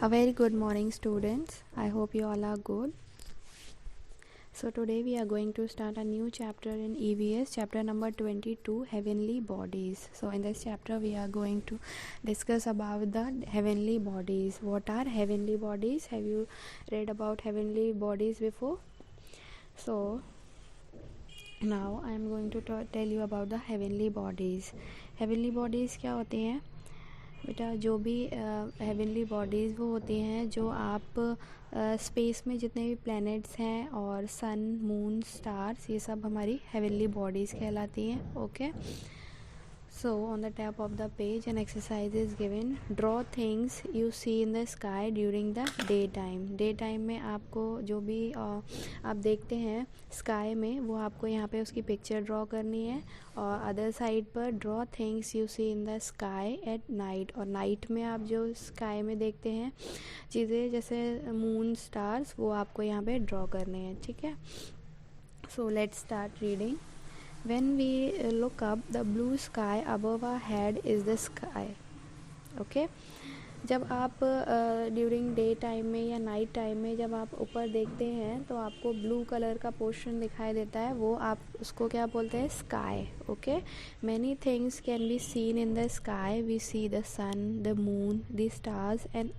A very good morning, students. I hope you all are good. So today we are going to start a new chapter in EVS, chapter number 22, Heavenly Bodies. So in this chapter we are going to discuss about the heavenly bodies. What are heavenly bodies? Have you read about heavenly bodies before? So now I am going to tell you about the heavenly bodies. Heavenly bodies क्या होते हैं बेटा? जो भी heavenly bodies वो होती हैं जो आप स्पेस में जितने भी प्लैनेट्स हैं और सन, मून, स्टार्स, ये सब हमारी हेवनली बॉडीज़ कहलाती हैं. Okay. So on the top of the page an exercise is given. Draw things you see in the sky during the daytime. Daytime में आपको जो भी आप देखते हैं स्काई में वो आपको यहाँ पे उसकी पिक्चर ड्रॉ करनी है. और अदर साइड पर draw things you see in the sky at night. और नाइट में आप जो स्काई में देखते हैं चीज़ें जैसे मून, स्टार्स, वो आपको यहाँ पे ड्रॉ करने हैं. ठीक है. So let's start reading. When we look up, the blue sky above our head is the sky. Okay. जब आप ड्यूरिंग डे टाइम में या नाइट टाइम में जब आप ऊपर देखते हैं तो आपको ब्लू कलर का पोर्शन दिखाई देता है, वो आप उसको क्या बोलते हैं? Sky. Okay. Many things can be seen in the sky. We see the sun, the moon, the stars and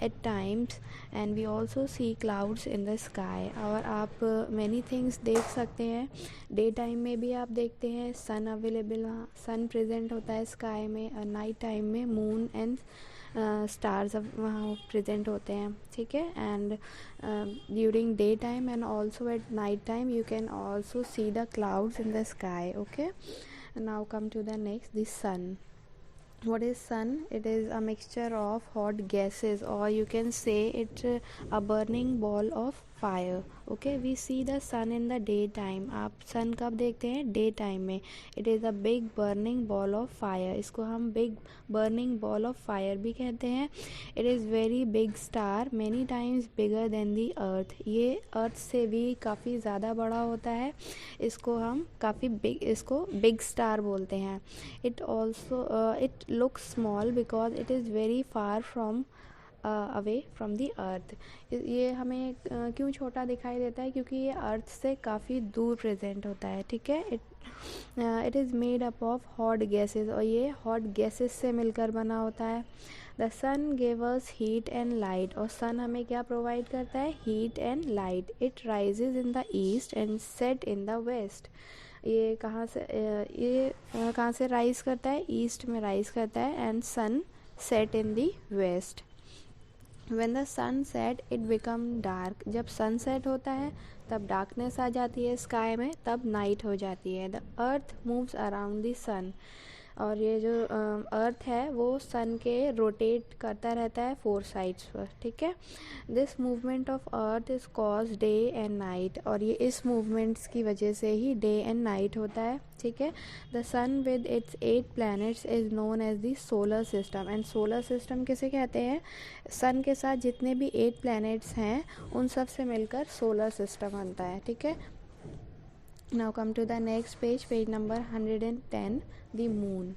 at times and we also see clouds in the sky. और आप many things देख सकते हैं. Day time में भी आप देखते हैं सन अवेलेबल, सन प्रेजेंट होता है स्काई में, और नाइट टाइम में मून एंड स्टार्स वहाँ प्रेजेंट होते हैं. ठीक है. And during day time and also at night time you can also see the clouds in the sky. Okay. Now come to the next, the sun. What is sun? It is a mixture of hot gases, or you can say it a burning ball of fire. Okay. We see the sun in the daytime. आप sun कब देखते हैं? Day time में. It is a big burning ball of fire. इसको हम big burning ball of fire भी कहते हैं. It is very big star, many times bigger than the earth. ये अर्थ से भी काफ़ी ज़्यादा बड़ा होता है. इसको हम काफ़ी बिग, इसको बिग स्टार बोलते हैं. It also it looks small because it is very far from away from the earth. ये हमें क्यों छोटा दिखाई देता है? क्योंकि ये अर्थ से काफ़ी दूर प्रेजेंट होता है. ठीक है. It is made up of hot gases, और ये हॉट गैसेस से मिलकर बना होता है. The sun give us heat and light. और सन हमें क्या प्रोवाइड करता है? Heat and light. It rises in the east and set in the west. ये कहाँ से राइज करता है? ईस्ट में राइज करता है. And sun set in the west. When the sun set it become dark. जब सनसेट होता है तब डार्कनेस आ जाती है स्काई में, तब नाइट हो जाती है. The earth moves around the sun. और ये जो अर्थ है वो सन के रोटेट करता रहता है 4 साइड्स पर. ठीक है. This movement of earth is cause day and night. और ये इस मूवमेंट्स की वजह से ही डे एंड नाइट होता है. ठीक है. The sun with its 8 planets is known as the solar system. And solar system किसे कहते हैं? सन के साथ जितने भी 8 प्लैनेट्स हैं उन सब से मिलकर सोलर सिस्टम बनता है. ठीक है. Now come to the next page, page number 110, the moon.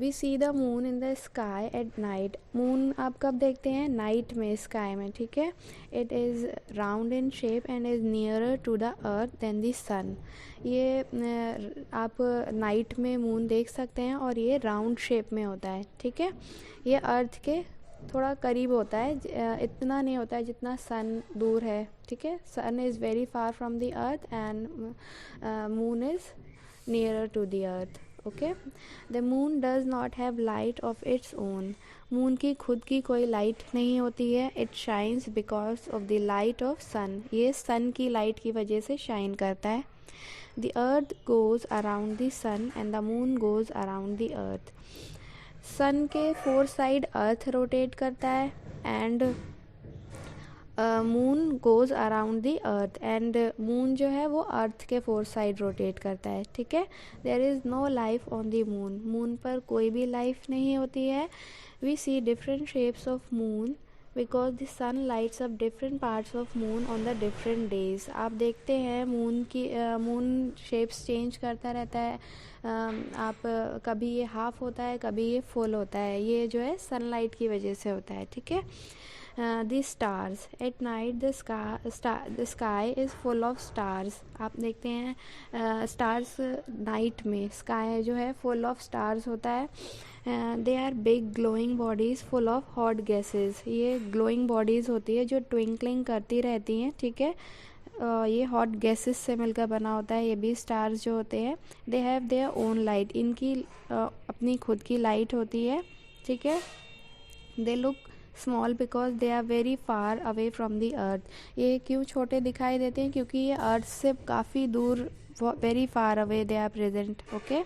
We see the moon in the sky at night. moon आप कब देखते हैं? नाइट में स्काई में. ठीक है. It is round in shape and is nearer to the earth than the sun. ये आप नाइट में मून देख सकते हैं और ये राउंड शेप में होता है. ठीक है. ये अर्थ के थोड़ा करीब होता है, इतना नहीं होता है जितना सन दूर है. ठीक है. Sun is very far from the earth and moon is nearer to the earth. Okay. The moon does not have light of its own. Moon की खुद की कोई लाइट नहीं होती है. It shines because of the light of sun. ये sun की light की वजह से शाइन करता है. The earth goes around the sun and the moon goes around the earth. Sun के 4 साइड अर्थ रोटेट करता है and moon goes around the earth. And moon जो है वो अर्थ के 4 साइड रोटेट करता है. ठीक है. There is no life on the moon. Moon पर कोई भी लाइफ नहीं होती है. We see different shapes of moon because the sun lights up different parts of moon on the different days. आप देखते हैं मून शेप्स चेंज करता रहता है। आप कभी ये हाफ होता है, कभी ये फुल होता है, ये जो है सनलाइट की वजह से होता है, ठीक है। The stars at night, the sky is full of stars. आप देखते हैं स्टार्स नाइट में स्काई जो है फुल ऑफ स्टार्स होता है। They are big glowing bodies full of hot gases. ये ग्लोइंग बॉडीज़ होती है जो ट्विंकलिंग करती रहती हैं, ठीक है। ये हॉट गैसेस से मिलकर बना होता है। ये भी स्टार्स जो होते हैं, they have their own light, इनकी अपनी खुद की लाइट होती है, ठीक है। They look small because they are very far away from the earth. ये क्यों छोटे दिखाई देते हैं? क्योंकि ये अर्थ से काफ़ी दूर, very far away they are present, okay.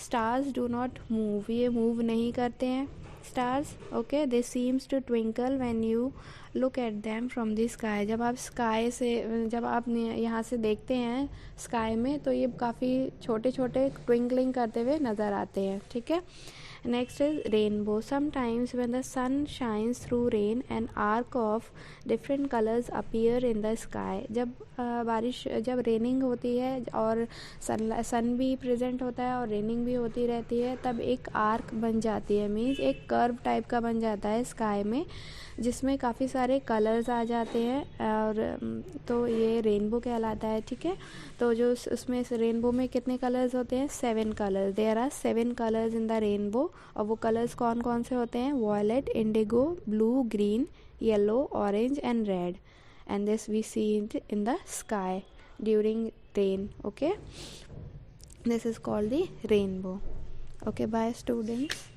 Stars do not move, ये मूव नहीं करते हैं stars, okay. They seems to twinkle when you look at them from the sky. जब आप यहाँ से देखते हैं स्काई में, तो ये काफ़ी छोटे छोटे ट्विंकलिंग करते हुए नज़र आते हैं, ठीक है। Next is rainbow. Sometimes when the sun shines through rain, an arc of different colors appear in the sky. जब रेनिंग होती है और सन भी प्रेजेंट होता है और रेनिंग भी होती रहती है, तब एक आर्क बन जाती है, मीन्स एक कर्व टाइप का बन जाता है स्काई में, जिसमें काफ़ी सारे कलर्स आ जाते हैं, और तो ये रेनबो कहलाता है, ठीक है। तो जो उसमें रेनबो में कितने कलर्स होते हैं? 7 colours. There are 7 colours in the rainbow. और वो कलर्स कौन कौन से होते हैं? Violet, indigo, blue, green, yellow, orange and red. And this we see in the sky during rain, okay. This is called the rainbow, okay. Bye students.